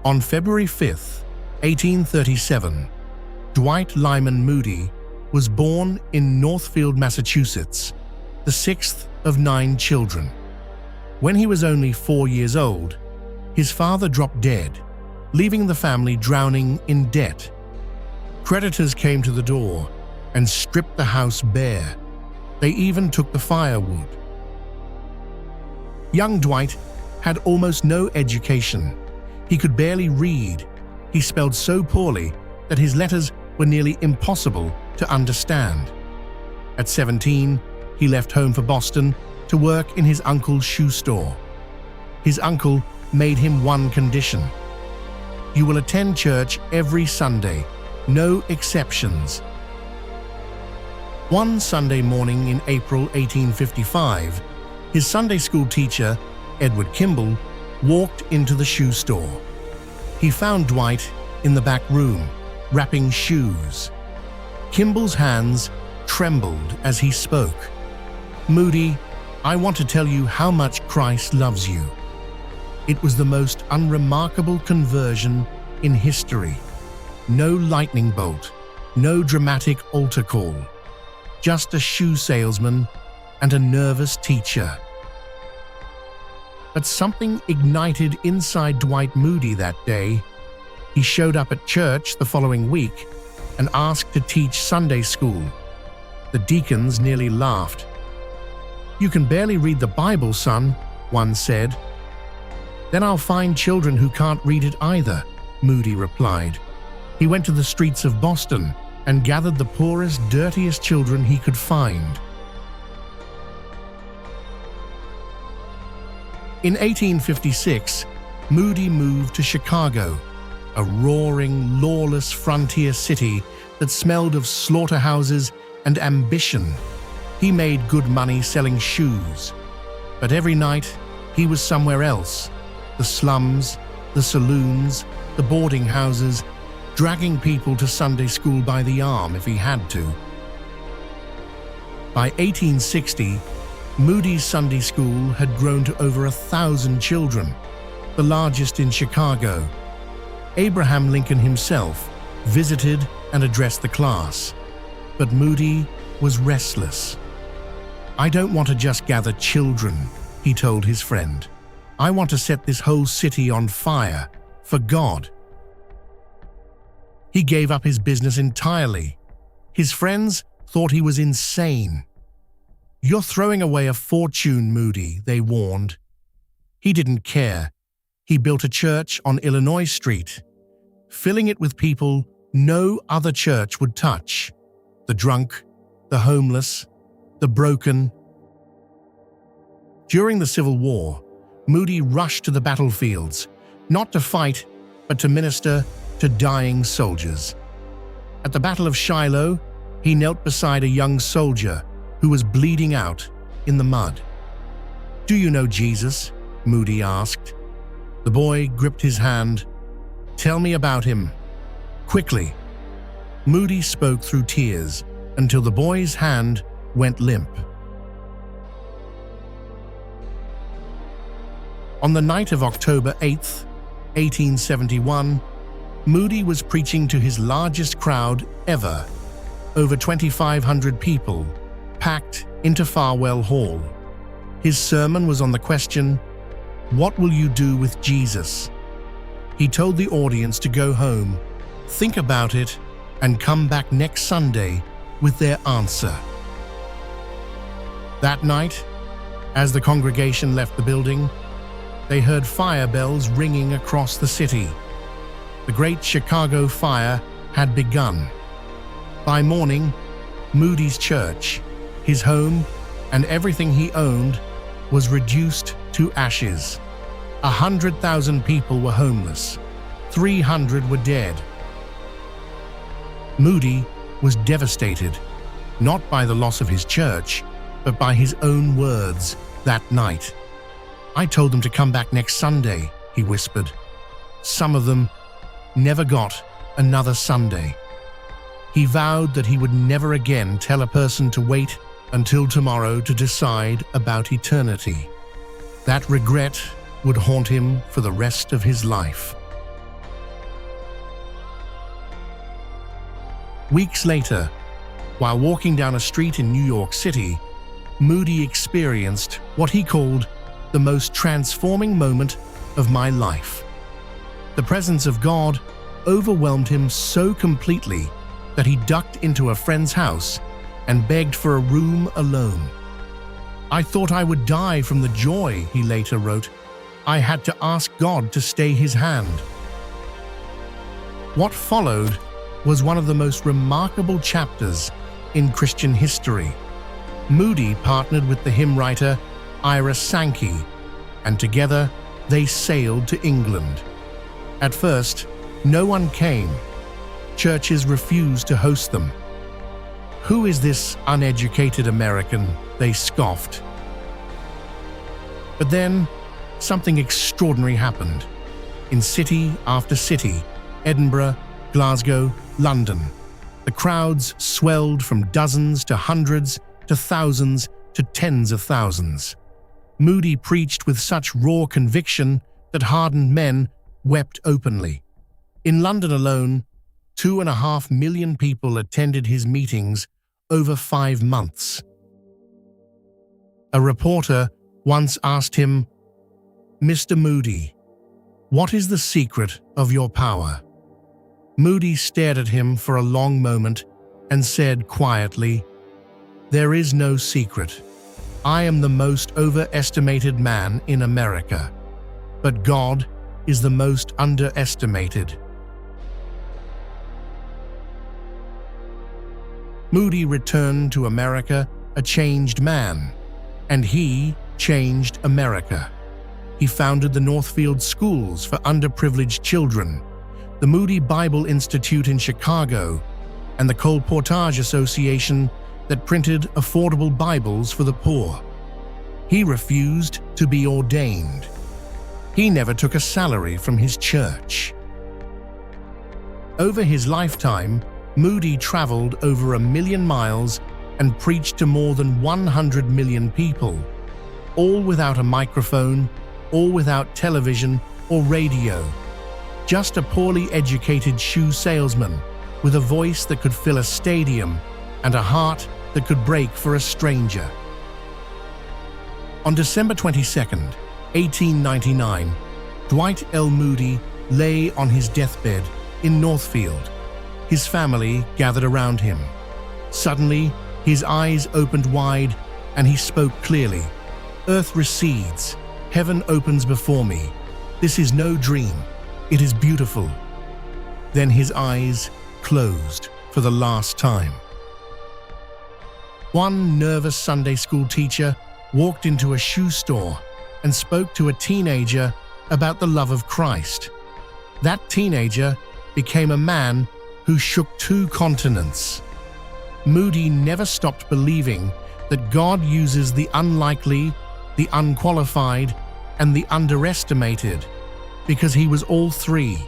On February 5, 1837, Dwight Lyman Moody was born in Northfield, Massachusetts, the sixth of 9 children. When he was only 4 years old, his father dropped dead, leaving the family drowning in debt. Creditors came to the door and stripped the house bare. They even took the firewood. Young Dwight had almost no education. He could barely read. He spelled so poorly that his letters were nearly impossible to understand. At 17, he left home for Boston to work in his uncle's shoe store. His uncle made him one condition: you will attend church every Sunday, no exceptions. One Sunday morning in April 1855, his Sunday school teacher, Edward Kimball, walked into the shoe store. He found Dwight in the back room, wrapping shoes. Kimball's hands trembled as he spoke. "Moody, I want to tell you how much Christ loves you." It was the most unremarkable conversion in history. No lightning bolt, no dramatic altar call, just a shoe salesman and a nervous teacher. But something ignited inside Dwight Moody that day. He showed up at church the following week and asked to teach Sunday school. The deacons nearly laughed. "You can barely read the Bible, son," one said. "Then I'll find children who can't read it either," Moody replied. He went to the streets of Boston and gathered the poorest, dirtiest children he could find. In 1856, Moody moved to Chicago, a roaring, lawless frontier city that smelled of slaughterhouses and ambition. He made good money selling shoes, but every night he was somewhere else: the slums, the saloons, the boarding houses, dragging people to Sunday school by the arm if he had to. By 1860, Moody's Sunday school had grown to over 1,000 children, the largest in Chicago. Abraham Lincoln himself visited and addressed the class, but Moody was restless. "I don't want to just gather children," he told his friend. "I want to set this whole city on fire for God." He gave up his business entirely. His friends thought he was insane. "You're throwing away a fortune, Moody," they warned. He didn't care. He built a church on Illinois Street, filling it with people no other church would touch: the drunk, the homeless, the broken. During the Civil War, Moody rushed to the battlefields, not to fight, but to minister to dying soldiers. At the Battle of Shiloh, he knelt beside a young soldier who was bleeding out in the mud. "Do you know Jesus?" Moody asked. The boy gripped his hand. "Tell me about him, quickly." Moody spoke through tears until the boy's hand went limp. On the night of October 8, 1871, Moody was preaching to his largest crowd ever, over 2,500 people, packed into Farwell Hall. His sermon was on the question, "What will you do with Jesus?" He told the audience to go home, think about it, and come back next Sunday with their answer. That night, as the congregation left the building, they heard fire bells ringing across the city. The Great Chicago Fire had begun. By morning, Moody's church, his home, and everything he owned was reduced to ashes. 100,000 people were homeless. 300 were dead. Moody was devastated, not by the loss of his church, but by his own words that night. "I told them to come back next Sunday," he whispered. Some of them never got another Sunday. He vowed that he would never again tell a person to wait until tomorrow to decide about eternity. That regret would haunt him for the rest of his life. Weeks later, while walking down a street in New York City, Moody experienced what he called the most transforming moment of my life. The presence of God overwhelmed him so completely that he ducked into a friend's house and begged for a room alone. "I thought I would die from the joy," he later wrote. "I had to ask God to stay his hand." What followed was one of the most remarkable chapters in Christian history. Moody partnered with the hymn writer Irasankey, and together they sailed to England. At first, no one came. Churches refused to host them. "Who is this uneducated American?" they scoffed. But then, something extraordinary happened. In city after city, Edinburgh, Glasgow, London, the crowds swelled from dozens to hundreds to thousands to tens of thousands. Moody preached with such raw conviction that hardened men wept openly. In London alone, 2.5 million people attended his meetings over 5 months. A reporter once asked him, "Mr. Moody, what is the secret of your power?" Moody stared at him for a long moment and said quietly, "There is no secret. I am the most overestimated man in America, but God is the most underestimated." Moody returned to America a changed man, and he changed America. He founded the Northfield Schools for underprivileged children, the Moody Bible Institute in Chicago, and the Colportage Association that printed affordable Bibles for the poor. He refused to be ordained. He never took a salary from his church. Over his lifetime, Moody traveled over 1 million miles and preached to more than 100 million people, all without a microphone, all without television or radio. Just a poorly educated shoe salesman with a voice that could fill a stadium and a heart that could break for a stranger. On December 22, 1899, Dwight L. Moody lay on his deathbed in Northfield. His family gathered around him. Suddenly, his eyes opened wide and he spoke clearly. "Earth recedes, heaven opens before me. This is no dream, it is beautiful." Then his eyes closed for the last time. One nervous Sunday school teacher walked into a shoe store and spoke to a teenager about the love of Christ. That teenager became a man who shook 2 continents. Moody never stopped believing that God uses the unlikely, the unqualified, and the underestimated, because he was all 3.